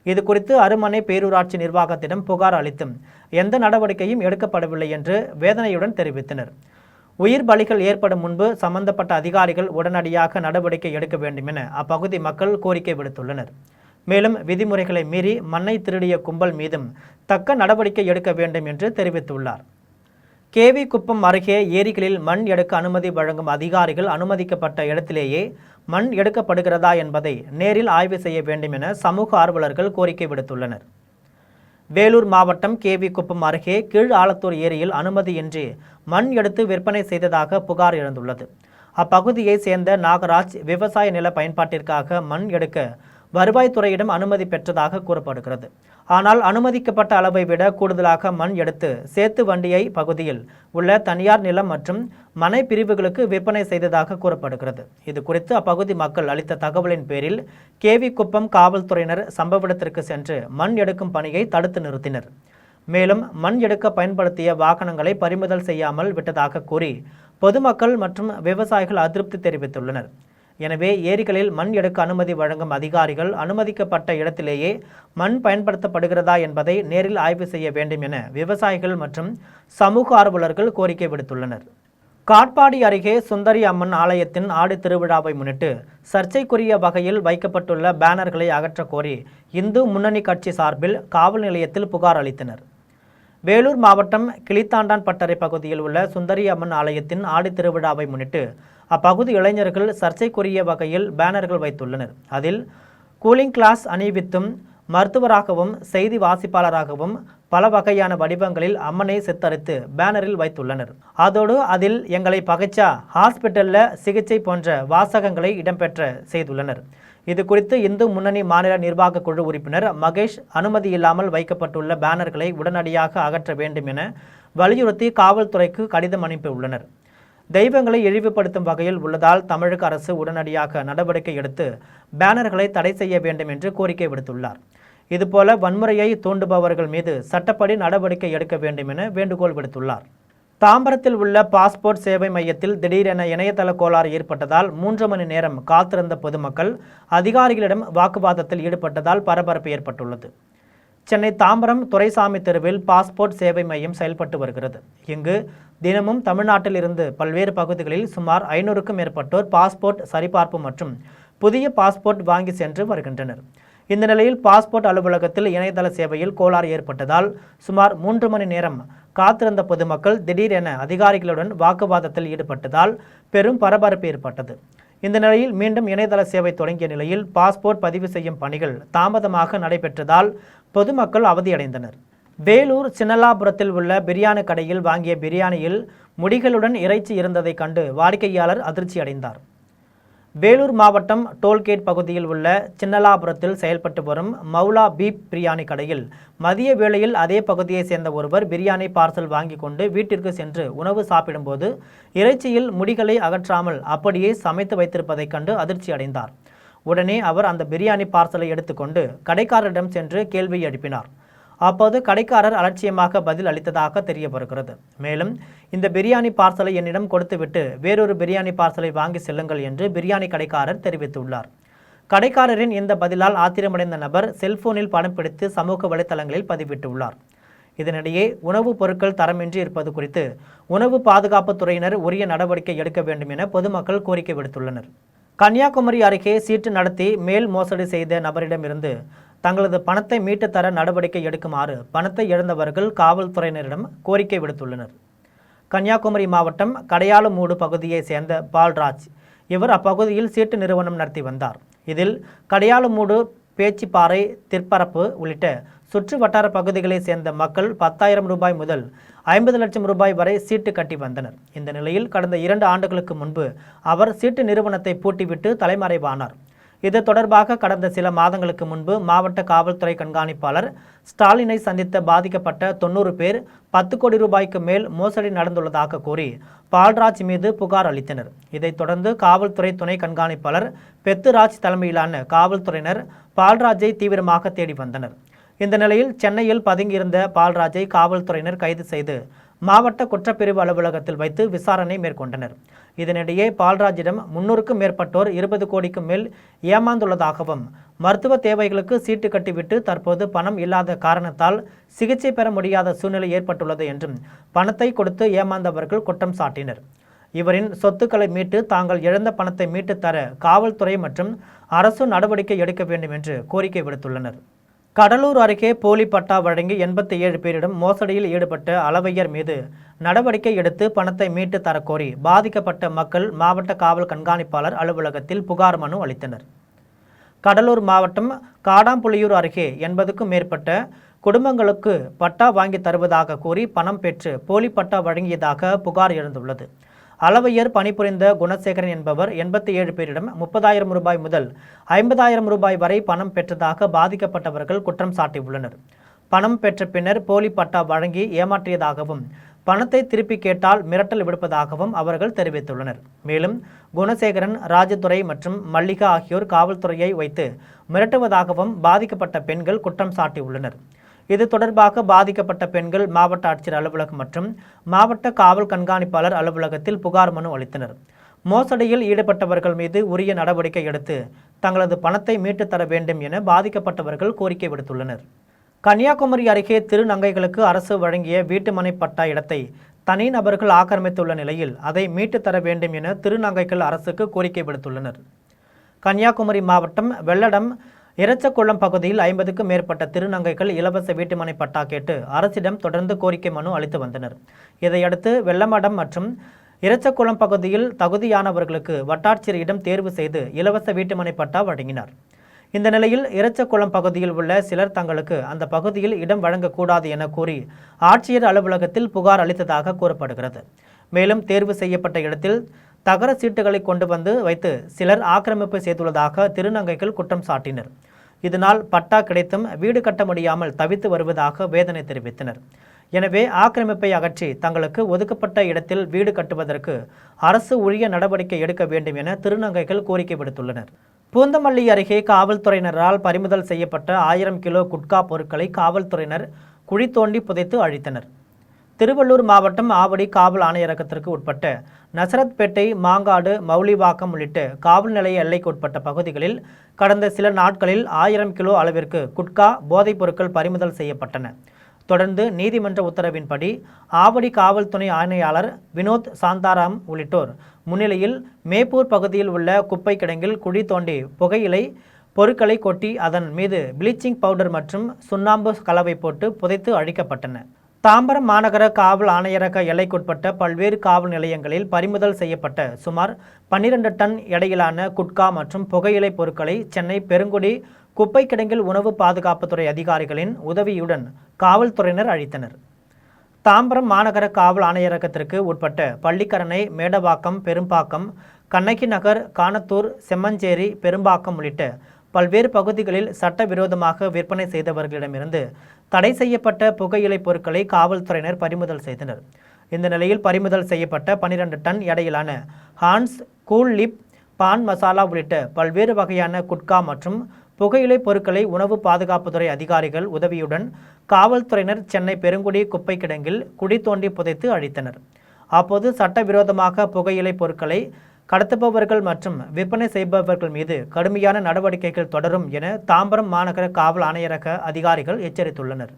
இது குறித்து அருமனை பேரூராட்சி நிர்வாகத்திடம் புகார் அளித்தும் எந்த நடவடிக்கையும் எடுக்கப்படவில்லை என்று வேதனையுடன் தெரிவித்தனர். உயிர் பலிகள் ஏற்படும் முன்பு சம்பந்தப்பட்ட அதிகாரிகள் உடனடியாக நடவடிக்கை எடுக்க வேண்டும் என அப்பகுதி மக்கள் கோரிக்கை விடுத்துள்ளனர். மேலும் விதிமுறைகளை மீறி மண்ணை திருடிய கும்பல் மீதும் தக்க நடவடிக்கை எடுக்க வேண்டும் என்று தெரிவித்துள்ளார். கேவி குப்பம் அருகே ஏரிகளில் மண் எடுக்க அனுமதி வழங்கும் அதிகாரிகள் அனுமதிக்கப்பட்ட இடத்திலேயே மண் எடுக்கப்படுகிறதா என்பதை நேரில் ஆய்வு செய்ய வேண்டும் என சமூக ஆர்வலர்கள் கோரிக்கை விடுத்துள்ளனர். வேலூர் மாவட்டம் கேவி குப்பம் அருகே கீழ் ஆலத்தூர் ஏரியில் அனுமதியின்றி மண் எடுத்து விற்பனை செய்ததாக புகார் எழுந்துள்ளது. அப்பகுதியை சேர்ந்த நாகராஜ் விவசாய நில பயன்பாட்டிற்காக மண் எடுக்க வருவாய்த்துறையிடம் அனுமதி பெற்றதாக கூறப்படுகிறது. ஆனால் அனுமதிக்கப்பட்ட அளவை விட கூடுதலாக மண் எடுத்து சேத்து வண்டியை பகுதியில் உள்ள தனியார் நிலம் மற்றும் மனை பிரிவுகளுக்கு விற்பனை செய்ததாக கூறப்படுகிறது. இது குறித்து அப்பகுதி மக்கள் அளித்த தகவலின் பேரில் கேவி குப்பம் காவல்துறையினர் சம்பவ இடத்திற்கு சென்று மண் எடுக்கும் பணியை தடுத்து நிறுத்தினர். மேலும் மண் எடுக்க பயன்படுத்திய வாகனங்களை பறிமுதல் செய்யாமல் விட்டதாக கூறி பொதுமக்கள் மற்றும் விவசாயிகள் அதிருப்தி தெரிவித்துள்ளனர். எனவே ஏரிகளில் மண் எடுக்க அனுமதி வழங்கும் அதிகாரிகள் அனுமதிக்கப்பட்ட இடத்திலேயே மண் பயன்படுத்தப்படுகிறதா என்பதை நேரில் ஆய்வு செய்ய வேண்டும் என விவசாயிகள் மற்றும் சமூக ஆர்வலர்கள் கோரிக்கை விடுத்துள்ளனர். காட்பாடி அருகே சுந்தரி அம்மன் ஆலயத்தின் ஆடி திருவிழாவை முன்னிட்டு சர்ச்சைக்குரிய வகையில் வைக்கப்பட்டுள்ள பேனர்களை அகற்ற கோரி இந்து முன்னணி கட்சி சார்பில் காவல் நிலையத்தில் புகார் அளித்தனர். வேலூர் மாவட்டம் கிளித்தாண்டான் பட்டறை பகுதியில் உள்ள சுந்தரி அம்மன் ஆலயத்தின் ஆடி திருவிழாவை முன்னிட்டு அப்பகுதி இளைஞர்கள் சர்ச்சைக்குரிய வகையில் பேனர்கள் வைத்துள்ளனர். அதில் கூலிங் கிளாஸ் அணிவித்தும் மருத்துவராகவும் செய்தி வாசிப்பாளராகவும் பல வகையான வடிவங்களில் அம்மனை சித்தரித்து பேனரில் வைத்துள்ளனர். அதோடு அதில் எங்களை பகைச்சா ஹாஸ்பிட்டல்ல சிகிச்சை போன்ற வாசகங்களை இடம்பெற்ற செய்துள்ளனர். இது குறித்து இந்து முன்னணி மாநில நிர்வாக குழு உறுப்பினர் மகேஷ் அனுமதி இல்லாமல் வைக்கப்பட்டுள்ள பேனர்களை உடனடியாக அகற்ற வேண்டும் என வலியுறுத்தி காவல்துறைக்கு கடிதம் அனுப்பியுள்ளனர். தெய்வங்களை இழிவுபடுத்தும் வகையில் உள்ளதால் தமிழக அரசு உடனடியாக நடவடிக்கை எடுத்து பேனர்களை தடை செய்ய வேண்டும் என்று கோரிக்கை விடுத்துள்ளார். இதுபோல வன்முறையை தூண்டுபவர்கள் மீது சட்டப்படி நடவடிக்கை எடுக்க வேண்டும் என வேண்டுகோள் விடுத்துள்ளார். தாம்பரத்தில் உள்ள பாஸ்போர்ட் சேவை மையத்தில் திடீரென இணையதள கோளாறு ஏற்பட்டதால் 3 மணி நேரம் காத்திருந்த பொதுமக்கள் அதிகாரிகளிடம் வாக்குவாதத்தில் ஈடுபட்டதால் பரபரப்பு ஏற்பட்டுள்ளது. சென்னை தாம்பரம் துரைசாமி தெருவில் பாஸ்போர்ட் சேவை மையம் செயல்பட்டு வருகிறது. இங்கு தினமும் தமிழ்நாட்டில் இருந்து பல்வேறு பகுதிகளில் சுமார் 500க்கும் மேற்பட்டோர் பாஸ்போர்ட் சரிபார்ப்பு மற்றும் புதிய பாஸ்போர்ட் வாங்கி சென்று வருகின்றனர். இந்த நிலையில் பாஸ்போர்ட் அலுவலகத்தில் இணையதள சேவையில் கோளாறு ஏற்பட்டதால் சுமார் 3 மணி நேரம் காத்திருந்த பொதுமக்கள் திடீரென அதிகாரிகளுடன் வாக்குவாதத்தில் ஈடுபட்டதால் பெரும் பரபரப்பு ஏற்பட்டது. இந்த நிலையில் மீண்டும் இணையதள சேவை தொடங்கிய நிலையில் பாஸ்போர்ட் பதிவு செய்யும் பணிகள் தாமதமாக நடைபெற்றதால் பொதுமக்கள் அவதியடைந்தனர். வேலூர் சின்னலாபுரத்தில் உள்ள பிரியாணி கடையில் வாங்கிய பிரியாணியில் முடிகளுடன் இறைச்சி இருந்ததை கண்டு வாடிக்கையாளர் அதிர்ச்சி அடைந்தார். வேலூர் மாவட்டம் டோல்கேட் பகுதியில் உள்ள சின்னலாபுரத்தில் செயல்பட்டு வரும் மௌலா பீப் பிரியாணி கடையில் மதிய வேளையில் அதே பகுதியை சேர்ந்த ஒருவர் பிரியாணி பார்சல் வாங்கி கொண்டு வீட்டிற்கு சென்று உணவு சாப்பிடும்போது இறைச்சியில் முடிகளை அகற்றாமல் அப்படியே சமைத்து வைத்திருப்பதைக் கண்டு அதிர்ச்சி அடைந்தார். உடனே அவர் அந்த பிரியாணி பார்சலை எடுத்துக்கொண்டு கடைக்காரரிடம் சென்று கேள்வி எழுப்பினார். அப்போது கடைக்காரர் அலட்சியமாக பதில் அளித்ததாக தெரிய வருகிறது. மேலும் இந்த பிரியாணி பார்சலை என்னிடம் கொடுத்துவிட்டு வேறொரு பிரியாணி பார்சலை வாங்கி செல்லுங்கள் என்று பிரியாணி கடைக்காரர் தெரிவித்துள்ளார். கடைக்காரரின் இந்த பதிலால் ஆத்திரமடைந்த நபர் செல்போனில் படம் பிடித்து சமூக வலைதளங்களில் பதிவிட்டுள்ளார். இதனிடையே உணவுப் பொருட்கள் தரமின்றி இருப்பது குறித்து உணவு பாதுகாப்புத் துறையினர் உரிய நடவடிக்கை எடுக்க வேண்டும் என பொதுமக்கள் கோரிக்கை விடுத்துள்ளனர். கன்னியாகுமரி அருகே சீட்டு நடத்தி மேல் மோசடி செய்த நபரிடமிருந்து தங்களது பணத்தை மீட்டு தர நடவடிக்கை எடுக்குமாறு பணத்தை இழந்தவர்கள் காவல்துறையினரிடம் கோரிக்கை விடுத்துள்ளனர். கன்னியாகுமரி மாவட்டம் கடையாளமூடு பகுதியைச் சேர்ந்த பால்ராஜ். இவர் அப்பகுதியில் சீட்டு நிறுவனம் நடத்தி வந்தார். இதில் கடையாளமூடு, பேச்சிப்பாறை, திற்பரப்பு உள்ளிட்ட சுற்று வட்டார பகுதிகளைச் சேர்ந்த மக்கள் 10,000 ரூபாய் முதல் 50 லட்சம் ரூபாய் வரை சீட்டு கட்டி வந்தனர். இந்த நிலையில் கடந்த 2 ஆண்டுகளுக்கு முன்பு அவர் சீட்டு நிறுவனத்தை பூட்டிவிட்டு தலைமறைவானார். இது தொடர்பாக கடந்த சில மாதங்களுக்கு முன்பு மாவட்ட காவல்துறை கண்காணிப்பாளர் ஸ்டாலினை சந்தித்த பாதிக்கப்பட்ட 90 பேர் 10 கோடி ரூபாய்க்கு மேல் மோசடி நடந்துள்ளதாக கூறி பால்ராஜ் மீது புகார் அளித்தனர். இதைத் தொடர்ந்து காவல்துறை துணை கண்காணிப்பாளர் பெத்துராஜ் தலைமையிலான காவல்துறையினர் பால்ராஜை தீவிரமாக தேடி வந்தனர். இந்த நிலையில் சென்னையில் பதுங்கியிருந்த பால்ராஜை காவல்துறையினர் கைது செய்து மாவட்ட குற்றப்பிரிவு அலுவலகத்தில் வைத்து விசாரணை மேற்கொண்டனர். இதனிடையே பால்ராஜிடம் 300க்கும் மேற்பட்டோர் 20 கோடிக்கும் மேல் ஏமாந்துள்ளதாகவும், மருத்துவ தேவைகளுக்கு சீட்டு கட்டிவிட்டு தற்போது பணம் இல்லாத காரணத்தால் சிகிச்சை பெற முடியாத சூழ்நிலை ஏற்பட்டுள்ளது என்றும் பணத்தை கொடுத்து ஏமாந்தவர்கள் குற்றம் சாட்டினர். இவரின் சொத்துக்களை மீட்டு தாங்கள் இழந்த பணத்தை மீட்டு தர காவல்துறை மற்றும் அரசு நடவடிக்கை எடுக்க வேண்டும் என்று கோரிக்கை விடுத்துள்ளனர். கடலூர் அருகே போலி பட்டா வழங்கி 87 பேரிடம் மோசடியில் ஈடுபட்ட அளவையர் மீது நடவடிக்கை எடுத்து பணத்தை மீட்டு தரக்கோரி பாதிக்கப்பட்ட மக்கள் மாவட்ட காவல் கண்காணிப்பாளர் அலுவலகத்தில் புகார் மனு அளித்தனர். கடலூர் மாவட்டம் காடாம்புலியூர் அருகே 80க்கும் மேற்பட்ட குடும்பங்களுக்கு பட்டா வாங்கி தருவதாக கூறி பணம் பெற்று போலி பட்டா வழங்கியதாக புகார் எழுந்துள்ளது. அளவையர் பணிபுரிந்த குணசேகரன் என்பவர் 87 பேரிடம் 30,000 ரூபாய் முதல் 50,000 ரூபாய் வரை பணம் பெற்றதாக பாதிக்கப்பட்டவர்கள் குற்றம் சாட்டியுள்ளனர். பணம் பெற்ற பின்னர் போலி பட்டா வழங்கி ஏமாற்றியதாகவும், பணத்தை திருப்பி கேட்டால் மிரட்டல் விடுப்பதாகவும் அவர்கள் தெரிவித்துள்ளனர். மேலும் குணசேகரன், ராஜதுரை மற்றும் மல்லிகா ஆகியோர் காவல்துறையை வைத்து மிரட்டுவதாகவும் பாதிக்கப்பட்ட பெண்கள் குற்றம் சாட்டியுள்ளனர். இது தொடர்பாக பாதிக்கப்பட்ட பெண்கள் மாவட்ட ஆட்சியர் அலுவலகம் மற்றும் மாவட்ட காவல் கண்காணிப்பாளர் அலுவலகத்தில் புகார் மனு அளித்தனர். மோசடியில் ஈடுபட்டவர்கள் மீது உரிய நடவடிக்கை எடுத்து தங்களது பணத்தை மீட்டு தர வேண்டும் என பாதிக்கப்பட்டவர்கள் கோரிக்கை விடுத்துள்ளனர். கன்னியாகுமரி அருகே திருநங்கைகளுக்கு அரசு வழங்கிய வீட்டுமனை பட்டா இடத்தை தனிநபர்கள் ஆக்கிரமித்துள்ள நிலையில் அதை மீட்டு தர வேண்டும் என திருநங்கைகள் அரசுக்கு கோரிக்கை விடுத்துள்ளனர். கன்னியாகுமரி மாவட்டம் வெள்ளடம் இறச்சக்குளம் பகுதியில் 50க்கும் மேற்பட்ட திருநங்கைகள் இலவச வீட்டுமனை பட்டா கேட்டு அரசிடம் தொடர்ந்து கோரிக்கை மனு அளித்து வந்தனர். இதையடுத்து வெள்ளமடம் மற்றும் இறச்சக்குளம் பகுதியில் தகுதியானவர்களுக்கு வட்டாட்சியரிடம் தேர்வு செய்து இலவச வீட்டுமனை பட்டா வழங்கினார். இந்த நிலையில் இறச்சக்குளம் பகுதியில் உள்ள சிலர் தங்களுக்கு அந்த பகுதியில் இடம் வழங்கக்கூடாது என கூறி ஆட்சியர் அலுவலகத்தில் புகார் அளித்ததாக கூறப்படுகிறது. மேலும் தேர்வு செய்யப்பட்ட இடத்தில் தகர சீட்டுகளை கொண்டு வந்து வைத்து சிலர் ஆக்கிரமிப்பு செய்துள்ளதாக திருநங்கைகள் குற்றம் சாட்டினர். இதனால் பட்டா கிடைத்தும் வீடு கட்ட முடியாமல் தவித்து வருவதாக வேதனை தெரிவித்தனர். எனவே ஆக்கிரமிப்பை அகற்றி தங்களுக்கு ஒதுக்கப்பட்ட இடத்தில் வீடு கட்டுவதற்கு அரசு உரிய நடவடிக்கை எடுக்க வேண்டும் என திருநங்கைகள் கோரிக்கை விடுத்துள்ளனர். பூந்தமல்லி அருகே காவல்துறையினரால் பறிமுதல் செய்யப்பட்ட 1000 கிலோ குட்கா பொருட்களை காவல்துறையினர் குழி தோண்டி புதைத்து அழித்தனர். திருவள்ளூர் மாவட்டம் ஆவடி காவல் ஆணையரகத்திற்கு உட்பட்ட நசரத்பேட்டை, மாங்காடு, மௌலிவாக்கம் உள்ளிட்ட காவல் நிலைய எல்லைக்கு உட்பட்ட பகுதிகளில் கடந்த சில நாட்களில் 1000 கிலோ அளவிற்கு குட்கா போதைப் பொருட்கள் பறிமுதல் செய்யப்பட்டன. தொடர்ந்து நீதிமன்ற உத்தரவின்படி ஆவடி காவல் துணை ஆணையாளர் வினோத் சாந்தாராம் உள்ளிட்டோர் முன்னிலையில் மேப்பூர் பகுதியில் உள்ள குப்பை கிடங்கில் குழி தோண்டி புகையிலை பொருட்களை கொட்டி அதன் மீது ப்ளீச்சிங் பவுடர் மற்றும் சுண்ணாம்பு கலவை போட்டு புதைத்து அழிக்கப்பட்டன. தாம்பரம் மாநகர காவல் ஆணையரக எல்லைக்குட்பட்ட பல்வேறு காவல் நிலையங்களில் பறிமுதல் செய்யப்பட்ட சுமார் 12 டன் எடையிலான குட்கா மற்றும் புகையிலை பொருட்களை சென்னை பெருங்குடி குப்பை கிடங்கில் உணவு பாதுகாப்புத்துறை அதிகாரிகளின் உதவியுடன் காவல்துறையினர் அழித்தனர். தாம்பரம் மாநகர காவல் ஆணையரகத்திற்கு உட்பட்ட பள்ளிக்கரணை, மேடவாக்கம், பெரும்பாக்கம், கண்ணகி நகர், கானத்தூர், செம்மஞ்சேரி, பெரும்பாக்கம் உள்ளிட்ட பல்வேறு பகுதிகளில் சட்டவிரோதமாக விற்பனை செய்தவர்களிடமிருந்து தடை செய்யப்பட்ட புகையிலை பொருட்களை காவல்துறையினர் பறிமுதல் செய்தனர். இந்த நிலையில் பறிமுதல் செய்யப்பட்ட 12 டன் எடையிலான ஹான்ஸ், கூல் லிப், பான் மசாலா உள்ளிட்ட பல்வேறு வகையான குட்கா மற்றும் புகையிலை பொருட்களை உணவு பாதுகாப்புத்துறை அதிகாரிகள் உதவியுடன் காவல்துறையினர் சென்னை பெருங்குடி குப்பை கிடங்கில் குழி தோண்டி புதைத்து அழித்தனர். அப்போது சட்டவிரோதமாக புகையிலை பொருட்களை கடத்துபவர்கள் மற்றும் விற்பனை செய்பவர்கள் மீது கடுமையான நடவடிக்கைகள் தொடரும் என தாம்பரம் மாநகர காவல் ஆணையரக அதிகாரிகள் எச்சரித்துள்ளனர்.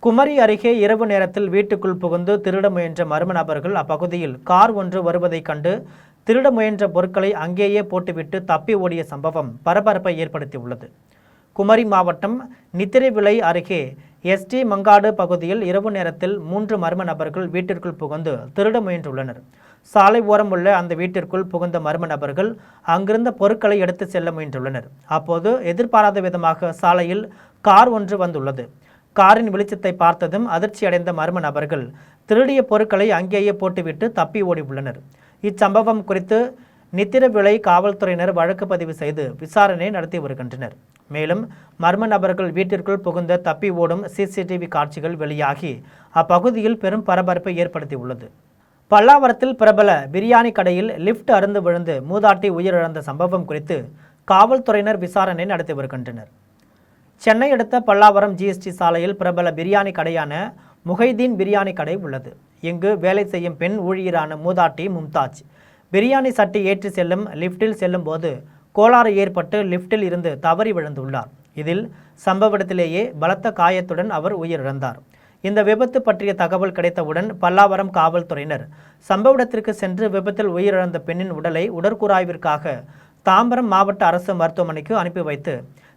குமரி அருகே இரவு நேரத்தில் வீட்டுக்குள் புகுந்து திருட முயன்ற மர்ம நபர்கள் அப்பகுதியில் கார் ஒன்று வருவதைக் கண்டு திருட முயன்ற பொருட்களை அங்கேயே போட்டுவிட்டு தப்பி ஓடிய சம்பவம் பரபரப்பை ஏற்படுத்தியுள்ளது. குமரி மாவட்டம் நித்திரைவிளை அருகே எஸ்டி மங்காடு பகுதியில் இரவு நேரத்தில் 3 மர்ம நபர்கள் வீட்டிற்குள் புகுந்து திருட முயன்றுள்ளனர். சாலை ஓரம் உள்ள அந்த வீட்டிற்குள் புகுந்த மர்ம நபர்கள் அங்கிருந்த பொருட்களை எடுத்து செல்ல முயன்றுள்ளனர். அப்போது எதிர்பாராத விதமாக சாலையில் கார் ஒன்று வந்துள்ளது. காரின் வெளிச்சத்தை பார்த்ததும் அதிர்ச்சியடைந்த மர்ம நபர்கள் திருடிய பொருட்களை அங்கேயே போட்டுவிட்டு தப்பி ஓடி உள்ளனர். இச்சம்பவம் குறித்து நித்திரவிளை காவல்துறையினர் வழக்கு பதிவு செய்து விசாரணை நடத்தி வருகின்றனர். மேலும் மர்ம நபர்கள் வீட்டிற்குள் புகுந்த தப்பி ஓடும் சிசிடிவி காட்சிகள் வெளியாகி அப்பகுதியில் பெரும் பரபரப்பை ஏற்படுத்தியுள்ளது. பல்லாவரத்தில் பிரபல பிரியாணி கடையில் லிப்ட் அருந்து விழுந்து மூதாட்டி உயிரிழந்த சம்பவம் குறித்து காவல்துறையினர் விசாரணை நடத்தி வருகின்றனர். சென்னை அடுத்த பல்லாவரம் ஜிஎஸ்டி சாலையில் பிரபல பிரியாணி கடையான முஹைதீன் பிரியாணி கடை உள்ளது. இங்கு வேலை செய்யும் பெண் ஊழியரான மூதாட்டி மும்தாஜ் பிரியாணி சட்டி ஏற்றி செல்லும் லிப்டில் செல்லும் போது கோளாறு ஏற்பட்டு லிப்டில் இருந்து தவறி விழுந்துள்ளார். இதில் சம்பவ இடத்திலேயே பலத்த காயத்துடன் அவர் உயிரிழந்தார். இந்த விபத்து பற்றிய தகவல் கிடைத்தவுடன் பல்லாவரம் காவல்துறையினர் சம்பவ இடத்திற்கு சென்று விபத்தில் உயிரிழந்த பெண்ணின் உடலை உடற்கூறாய்விற்காக தாம்பரம் மாவட்ட அரசு மருத்துவமனைக்கு அனுப்பி வைத்து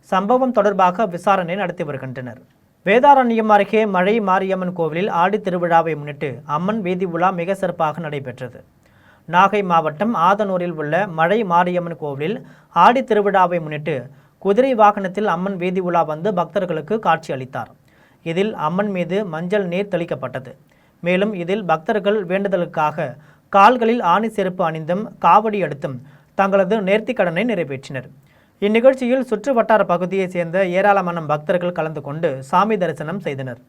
சம்பவம் தொடர்பாக விசாரணை நடத்தி வருகின்றனர். வேதாரண்யம் அருகே மழை மாரியம்மன் கோவிலில் ஆடி திருவிழாவை முன்னிட்டு அம்மன் வீதி உலா மிக சிறப்பாக நடைபெற்றது. நாகை மாவட்டம் ஆதனூரில் உள்ள மழை மாரியம்மன் கோவிலில் ஆடி திருவிழாவை முன்னிட்டு குதிரை வாகனத்தில் அம்மன் வீதி உலா வந்து பக்தர்களுக்கு காட்சி அளித்தார். இதில் அம்மன் மீது மஞ்சள் நீர் தெளிக்கப்பட்டது. மேலும் இதில் பக்தர்கள் வேண்டுதலுக்காக கால்களில் ஆணி செருப்பு அணிந்தும் காவடி எடுத்தும் தங்களது நேர்த்திக்கடனை நிறைவேற்றினர். இந்நிகழ்ச்சியில் சுற்று வட்டார பகுதியைச் சேர்ந்த ஏராளமான பக்தர்கள் கலந்து கொண்டு சாமி தரிசனம் செய்தனர்.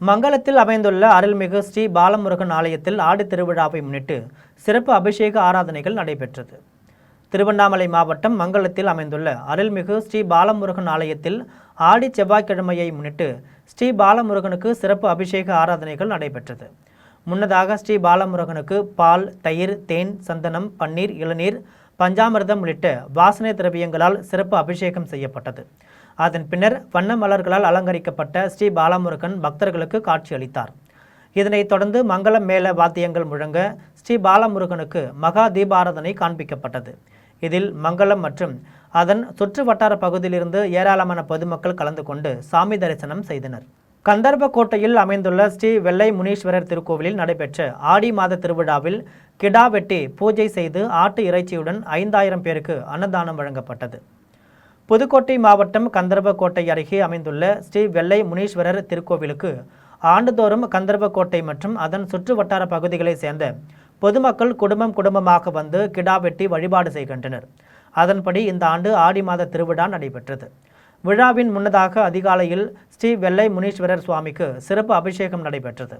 மங்கலத்தில் அமைந்துள்ள அருள்மிகு ஸ்ரீ பாலமுருகன் ஆலயத்தில் ஆடி திருவிழாவை முன்னிட்டு சிறப்பு அபிஷேக ஆராதனைகள் நடைபெற்றது. திருவண்ணாமலை மாவட்டம் மங்கலத்தில் அமைந்துள்ள அருள்மிகு ஸ்ரீ பாலமுருகன் ஆலயத்தில் ஆடி செவ்வாய்க்கிழமையை முன்னிட்டு ஸ்ரீ பாலமுருகனுக்கு சிறப்பு அபிஷேக ஆராதனைகள் நடைபெற்றது. முன்னதாக ஸ்ரீ பாலமுருகனுக்கு பால், தயிர், தேன், சந்தனம், பன்னீர், இளநீர், பஞ்சாமிர்தம் உள்ளிட்ட வாசனை திரவியங்களால் சிறப்பு அபிஷேகம் செய்யப்பட்டது. அதன் பின்னர் வண்ண மலர்களால் அலங்கரிக்கப்பட்ட ஸ்ரீ பாலமுருகன் பக்தர்களுக்கு காட்சி அளித்தார். இதனைத் தொடர்ந்து மங்களம் மேள வாத்தியங்கள் முழங்க ஸ்ரீ பாலமுருகனுக்கு மகா தீபாராதனை காண்பிக்கப்பட்டது. இதில் மங்களம் மற்றும் அதன் சுற்று வட்டார பகுதியிலிருந்து ஏராளமான பொதுமக்கள் கலந்து கொண்டு சாமி தரிசனம் செய்தனர். கந்தர்வக்கோட்டையில் அமைந்துள்ள ஸ்ரீ வெள்ளை முனீஸ்வரர் திருக்கோவிலில் நடைபெற்ற ஆடி மாத திருவிழாவில் கிடா வெட்டி பூஜை செய்து ஆட்டு இறைச்சியுடன் 5000 பேருக்கு அன்னதானம் வழங்கப்பட்டது. புதுக்கோட்டை மாவட்டம் கந்தர்வக்கோட்டை அருகே அமைந்துள்ள ஸ்ரீ வெள்ளை முனீஸ்வரர் திருக்கோவிலுக்கு ஆண்டுதோறும் கந்தர்வக்கோட்டை மற்றும் அதன் சுற்று வட்டார பகுதிகளைச் சேர்ந்த பொதுமக்கள் குடும்பமாக வந்து கிடா வெட்டி வழிபாடு செய்கின்றனர். அதன்படி இந்த ஆண்டு ஆடி மாத திருவிழா நடைபெற்றது. விழாவின் முன்னதாக அதிகாலையில் ஸ்ரீ வெள்ளை முனீஸ்வரர் சுவாமிக்கு சிறப்பு அபிஷேகம் நடைபெற்றது.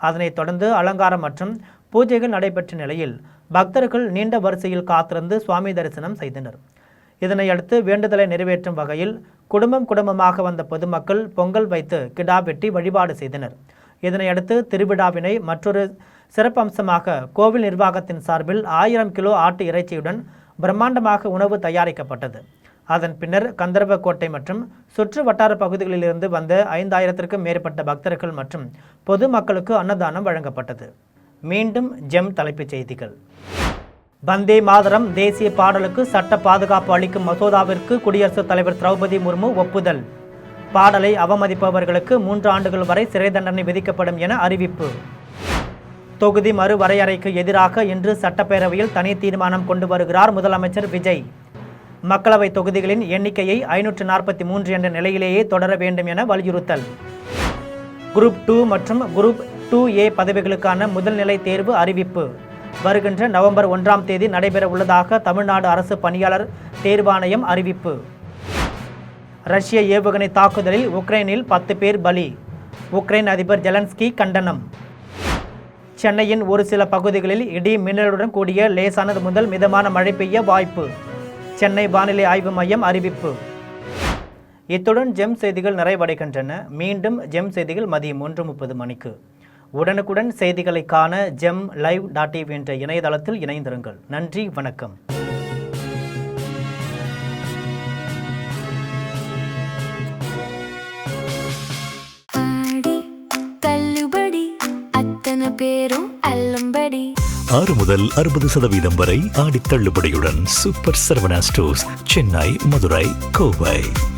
அதனைத் தொடர்ந்து அலங்காரம் மற்றும் பூஜைகள் நடைபெற்ற நிலையில் பக்தர்கள் நீண்ட வரிசையில் காத்திருந்து சுவாமி தரிசனம் செய்தனர். இதனையடுத்து வேண்டுதலை நிறைவேற்றும் வகையில் குடும்பமாக வந்த பொதுமக்கள் பொங்கல் வைத்து கிடா வெட்டி வழிபாடு செய்தனர். இதனையடுத்து திருவிழாவினை மற்றொரு சிறப்பம்சமாக கோவில் நிர்வாகத்தின் சார்பில் 1000 கிலோ ஆட்டு இறைச்சியுடன் பிரம்மாண்டமாக உணவு தயாரிக்கப்பட்டது. அதன் பின்னர் கந்தர்வக்கோட்டை மற்றும் சுற்று வட்டார பகுதிகளிலிருந்து வந்த 5000க்கும் மேற்பட்ட பக்தர்கள் மற்றும் பொதுமக்களுக்கு அன்னதானம் வழங்கப்பட்டது. மீண்டும் ஜெம் தலைப்புச் செய்திகள். வந்தே மாதரம் தேசிய பாடலுக்கு சட்ட பாதுகாப்பு அளிக்கும் மசோதாவிற்கு குடியரசுத் தலைவர் திரௌபதி முர்மு ஒப்புதல். பாடலை அவமதிப்பவர்களுக்கு 3 ஆண்டுகள் வரை சிறை தண்டனை விதிக்கப்படும் என அறிவிப்பு. தொகுதி மறுவரையறைக்கு எதிராக இன்று சட்டப்பேரவையில் தனி தீர்மானம் கொண்டு வருகிறார் முதலமைச்சர் விஜய். மக்களவை தொகுதிகளின் எண்ணிக்கையை 543 என்ற நிலையிலேயே தொடர வேண்டும் என வலியுறுத்தல். குரூப் 2 மற்றும் குரூப் 2A பதவிகளுக்கான முதல்நிலை தேர்வு அறிவிப்பு வருகின்ற நவம்பர் 1ஆம் தேதி நடைபெற உள்ளதாக தமிழ்நாடு அரசு பணியாளர் தேர்வாணையம் அறிவிப்பு. ரஷ்ய ஏவுகணை தாக்குதலில் உக்ரைனில் 10 பேர் பலி. உக்ரைன் அதிபர் ஜெலன்ஸ்கி கண்டனம். சென்னையின் ஒரு சில பகுதிகளில் இடி மின்னலுடன் கூடிய லேசானது முதல் மிதமான மழை பெய்ய வாய்ப்பு. சென்னை வானிலை ஆய்வு மையம் அறிவிப்பு. இத்துடன் ஜெம் செய்திகள் நிறைவடைகின்றன. மீண்டும் ஜெம் செய்திகள் மதியம் 1:30 மணிக்கு. உடனுக்குடன் செய்திகளை காண gemlive.tv என்ற இணையதளத்தில் இணைந்திருங்கள். நன்றி, வணக்கம். பேரும் அல்லும்படி 6 முதல் 60% வரை ஆடி தள்ளுபடியுடன் சூப்பர் சரவணா ஸ்டோர்ஸ், சென்னை, மதுரை, கோவை.